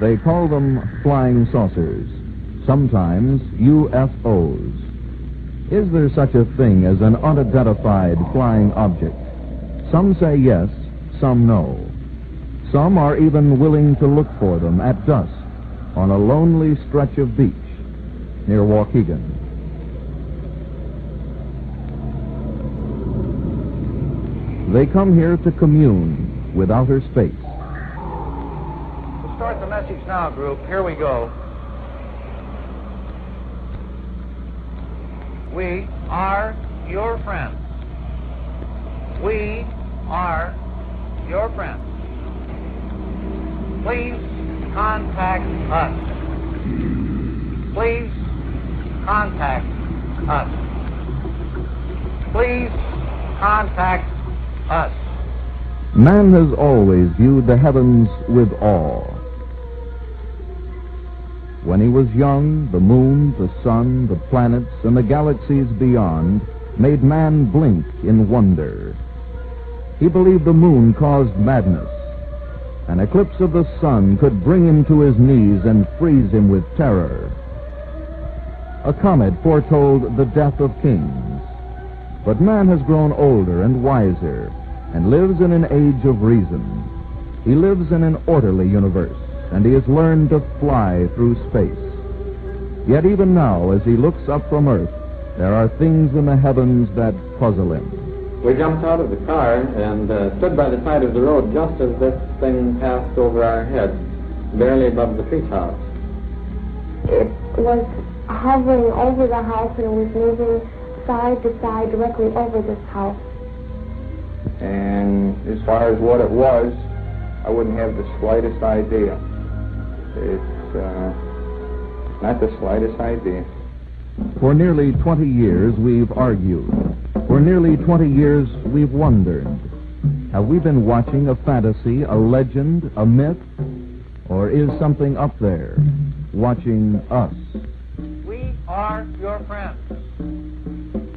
They call them flying saucers, sometimes UFOs. Is there such a thing as an unidentified flying object? Some say yes, some no. Some are even willing to look for them at dusk on a lonely stretch of beach near Waukegan. They come here to commune with outer space. We'll start the message now, group. Here we go. We are your friends. We are your friends. Please contact us. Please contact us. Please contact us. Man has always viewed the heavens with awe. When he was young, the moon, the sun, the planets, and the galaxies beyond made man blink in wonder. He believed the moon caused madness. An eclipse of the sun could bring him to his knees and freeze him with terror. A comet foretold the death of kings. But man has grown older and wiser and lives in an age of reason. He lives in an orderly universe, and he has learned to fly through space. Yet even now, as he looks up from Earth, there are things in the heavens that puzzle him. We jumped out of the car and stood by the side of the road just as this thing passed over our heads, barely above the treetops. It was hovering over the house, and it was moving side to side directly over this house. And as far as what it was, I wouldn't have the slightest idea. It's not the slightest idea. For nearly 20 years, we've argued. For nearly 20 years, we've wondered. Have we been watching a fantasy, a legend, a myth? Or is something up there watching us? We are your friends.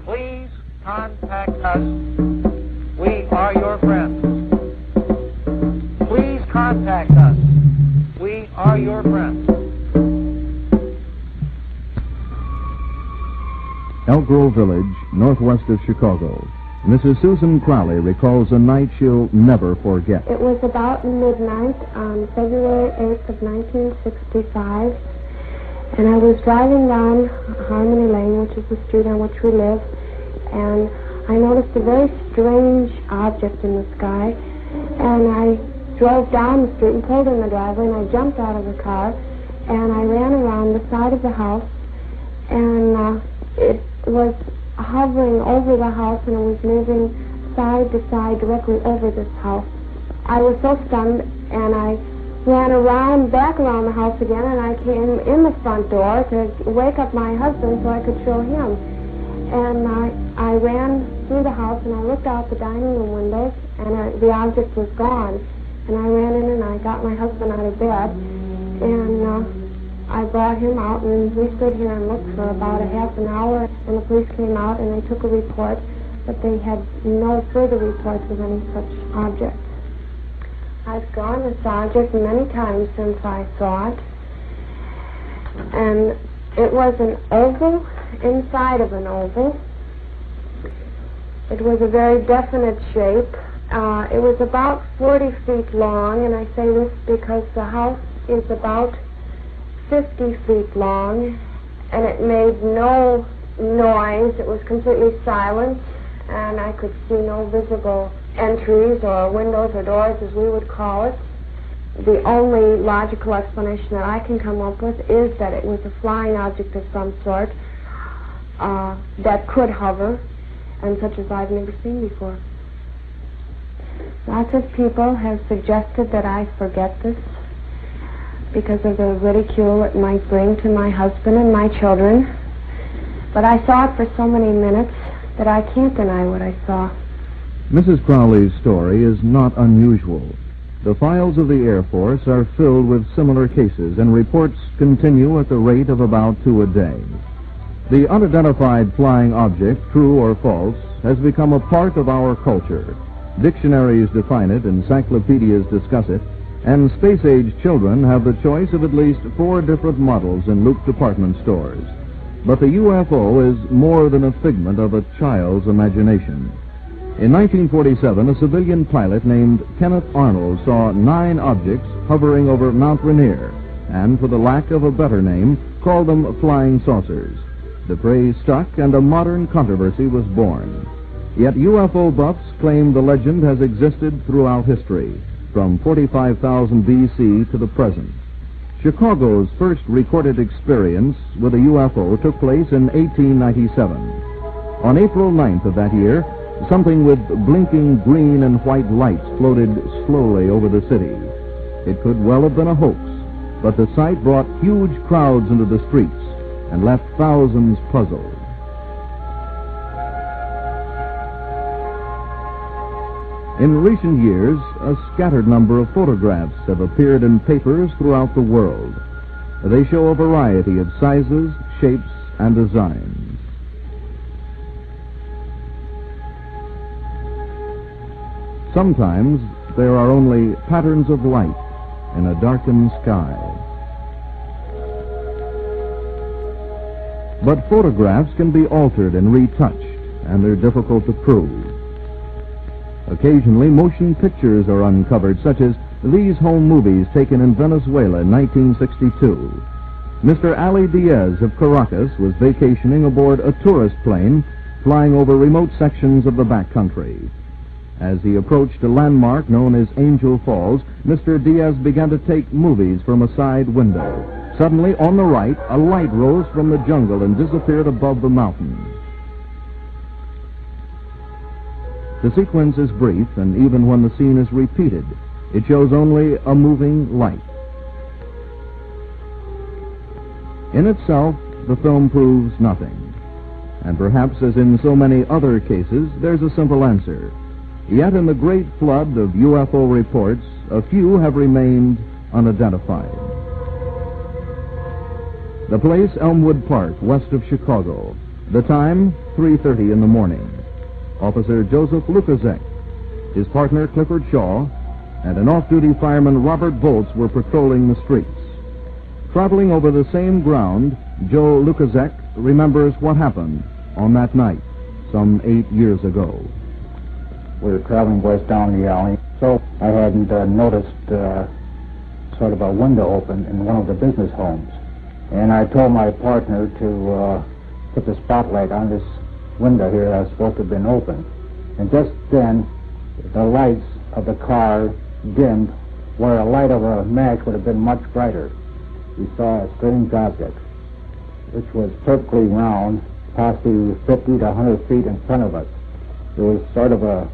Please contact us. We are your friends. Please contact us. We are your friends. Elk Grove Village, northwest of Chicago. Mrs. Susan Crowley recalls a night she'll never forget. It was about midnight on February 8th of 1965, and I was driving down Harmony Lane, which is the street on which we live, and I noticed a very strange object in the sky, and I drove down the street and pulled in the driveway, and I jumped out of the car, and I ran around the side of the house, and it was hovering over the house, and it was moving side to side directly over this house. I was so stunned, and I ran back around the house again, and I came in the front door to wake up my husband so I could show him. And I ran through the house, and I looked out the dining room windows, and the object was gone. And I ran in, and I got my husband out of bed, and I brought him out, and we stood here and looked for about a half an hour, and the police came out, and they took a report, but they had no further reports of any such object. I've drawn this object many times since I saw it, and it was an oval inside of an oval. It was a very definite shape. It was about 40 feet long, and I say this because the house is about 50 feet long, and it made no noise. It was completely silent, and I could see no visible entries or windows or doors, as we would call it. The only logical explanation that I can come up with is that it was a flying object of some sort that could hover, and such as I've never seen before. Lots of people have suggested that I forget this because of the ridicule it might bring to my husband and my children. But I saw it for so many minutes that I can't deny what I saw. Mrs. Crowley's story is not unusual. The files of the Air Force are filled with similar cases, and reports continue at the rate of about 2 a day. The unidentified flying object, true or false, has become a part of our culture. Dictionaries define it, encyclopedias discuss it, And space-age children have the choice of at least 4 different models in Luke department stores. But the UFO is more than a figment of a child's imagination. In 1947, a civilian pilot named Kenneth Arnold saw 9 objects hovering over Mount Rainier, and for the lack of a better name, called them flying saucers. The phrase stuck, and a modern controversy was born. Yet UFO buffs claim the legend has existed throughout history, from 45,000 BC to the present. Chicago's first recorded experience with a UFO took place in 1897. On April 9th of that year, something with blinking green and white lights floated slowly over the city. It could well have been a hoax, but the sight brought huge crowds into the streets and left thousands puzzled. In recent years, a scattered number of photographs have appeared in papers throughout the world. They show a variety of sizes, shapes, and designs. Sometimes there are only patterns of light in a darkened sky. But photographs can be altered and retouched, and they're difficult to prove. Occasionally, motion pictures are uncovered, such as these home movies taken in Venezuela in 1962. Mr. Ali Diaz of Caracas was vacationing aboard a tourist plane flying over remote sections of the backcountry. As he approached a landmark known as Angel Falls, Mr. Diaz began to take movies from a side window. Suddenly, on the right, a light rose from the jungle and disappeared above the mountain. The sequence is brief, and even when the scene is repeated, it shows only a moving light. In itself, the film proves nothing. And perhaps, as in so many other cases, there's a simple answer. Yet in the great flood of UFO reports, a few have remained unidentified. The place, Elmwood Park, west of Chicago. The time, 3:30 in the morning. Officer Joseph Lukaszek, his partner Clifford Shaw, and an off-duty fireman Robert Volz were patrolling the streets. Traveling over the same ground, Joe Lukaszek remembers what happened on that night, some 8 years ago. We were traveling west down the alley, so I hadn't noticed sort of a window open in one of the business homes. And I told my partner to put the spotlight on this window here that was supposed to have been open. And just then, the lights of the car dimmed where a light of a match would have been much brighter. We saw a strange object, which was perfectly round, possibly 50 to 100 feet in front of us. It was sort of a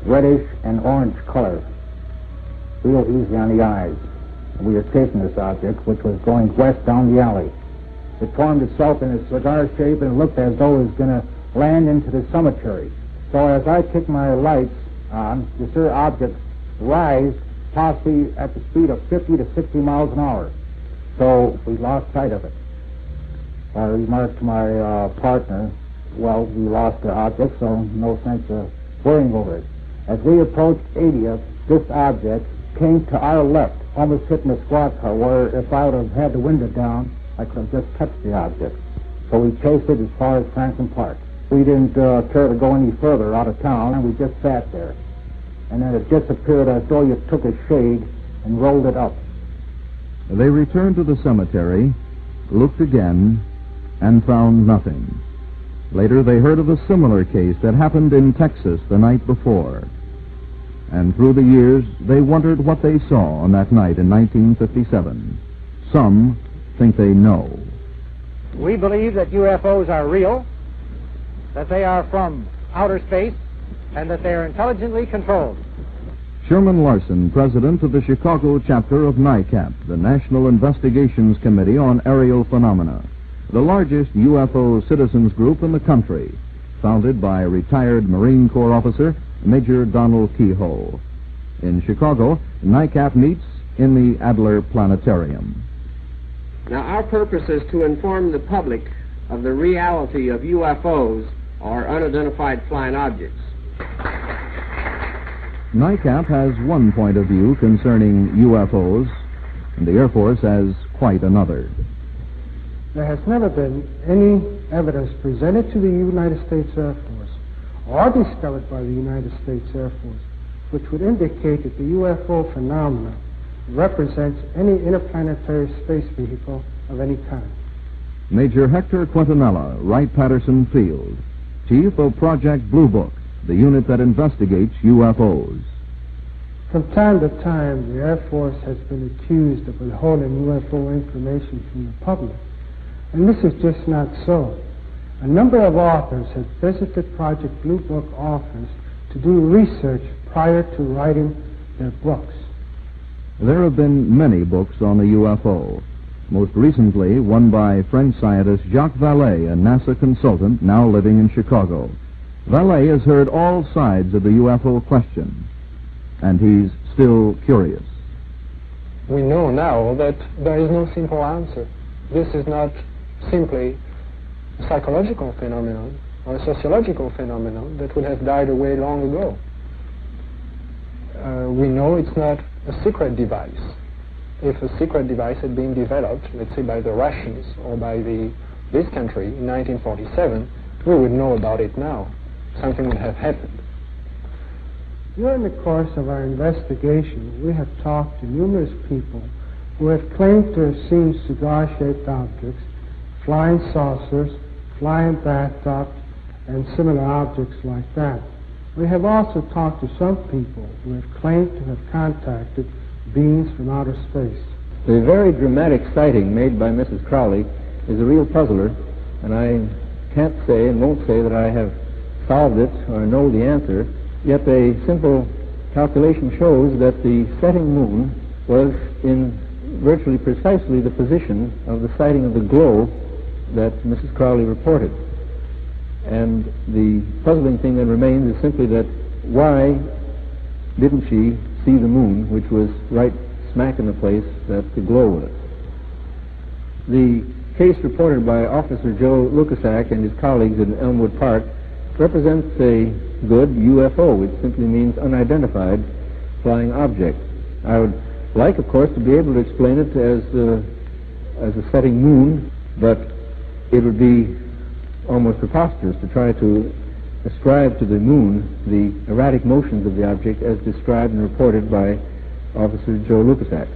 reddish and orange color, real easy on the eyes. We were chasing this object, which was going west down the alley. It formed itself in a cigar shape and looked as though it was going to land into the cemetery. So as I kicked my lights on, this here object rised possibly at the speed of 50 to 60 miles an hour. So we lost sight of it. I remarked to my partner, well, we lost the object, so no sense of worrying over it. As we approached 80th, this object came to our left, almost hitting the squad car, where if I would have had the window down, I could have just touched the object. So we chased it as far as Franklin Park. We didn't care to go any further out of town, and we just sat there. And then it disappeared as though you took a shade and rolled it up. They returned to the cemetery, looked again, and found nothing. Later, they heard of a similar case that happened in Texas the night before. And through the years, they wondered what they saw on that night in 1957. Some think they know. We believe that UFOs are real, that they are from outer space, and that they are intelligently controlled. Sherman Larson, president of the Chicago chapter of NICAP, the National Investigations Committee on Aerial Phenomena, the largest UFO citizens group in the country, founded by retired Marine Corps officer Major Donald Kehoe. In Chicago, NICAP meets in the Adler Planetarium. Now, our purpose is to inform the public of the reality of UFOs, or unidentified flying objects. NICAP has one point of view concerning UFOs, and the Air Force has quite another. There has never been any evidence presented to the United States Air Force or discovered by the United States Air Force which would indicate that the UFO phenomena represents any interplanetary space vehicle of any kind. Major Hector Quintanilla, Wright-Patterson Field, Chief of Project Blue Book, the unit that investigates UFOs. From time to time, the Air Force has been accused of withholding UFO information from the public, and this is just not so. A number of authors have visited Project Blue Book office to do research prior to writing their books. There have been many books on the UFO. Most recently, one by French scientist Jacques Vallée, a NASA consultant now living in Chicago. Vallée has heard all sides of the UFO question, and he's still curious. We know now that there is no simple answer. This is not simply a psychological phenomenon or a sociological phenomenon that would have died away long ago. We know it's not a secret device. If a secret device had been developed, let's say by the Russians or by this country in 1947, we would know about it now. Something would have happened. During the course of our investigation, we have talked to numerous people who have claimed to have seen cigar-shaped objects, flying saucers, flying bathtubs, and similar objects like that. We have also talked to some people who have claimed to have contacted beings from outer space. The very dramatic sighting made by Mrs. Crowley is a real puzzler, and I can't say and won't say that I have solved it or know the answer, yet a simple calculation shows that the setting moon was in virtually precisely the position of the sighting of the glow that Mrs. Crowley reported. And the puzzling thing that remains is simply that why didn't she see the moon, which was right smack in the place that the glow was? The case reported by Officer Joe Lukasak and his colleagues in Elmwood Park represents a good UFO. It simply means unidentified flying object. I would like, of course, to be able to explain it as a setting moon, but it would be almost preposterous to try to ascribe to the moon the erratic motions of the object as described and reported by Officer Joe Lukasak.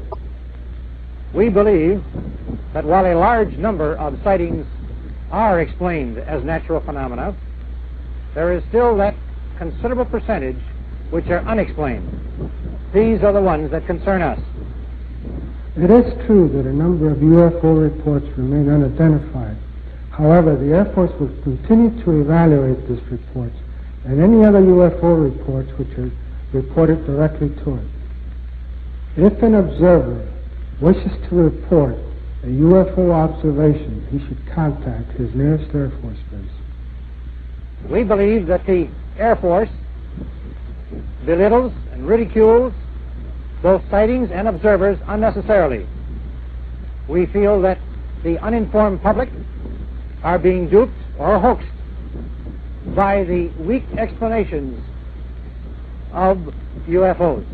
We believe that while a large number of sightings are explained as natural phenomena, there is still that considerable percentage which are unexplained. These are the ones that concern us. It is true that a number of UFO reports remain unidentified. However, the Air Force will continue to evaluate these reports and any other UFO reports which are reported directly to it. If an observer wishes to report a UFO observation, he should contact his nearest Air Force base. We believe that the Air Force belittles and ridicules both sightings and observers unnecessarily. We feel that the uninformed public are being duped or hoaxed by the weak explanations of UFOs.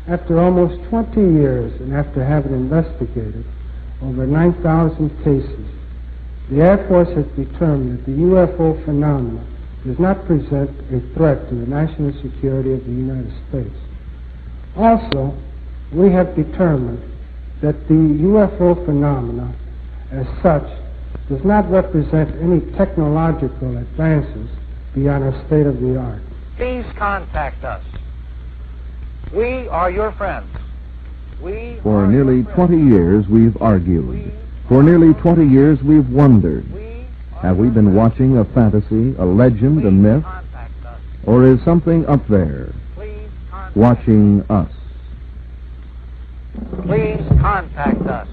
After almost 20 years and after having investigated over 9,000 cases, the Air Force has determined that the UFO phenomena does not present a threat to the national security of the United States. Also, we have determined that the UFO phenomena as such does not represent any technological advances beyond our state of the art. Please contact us. We are your friends. For nearly 20 years we've argued. For nearly 20 years we've wondered. Have we been watching a fantasy, a legend, a myth? Or is something up there watching us? Please contact us.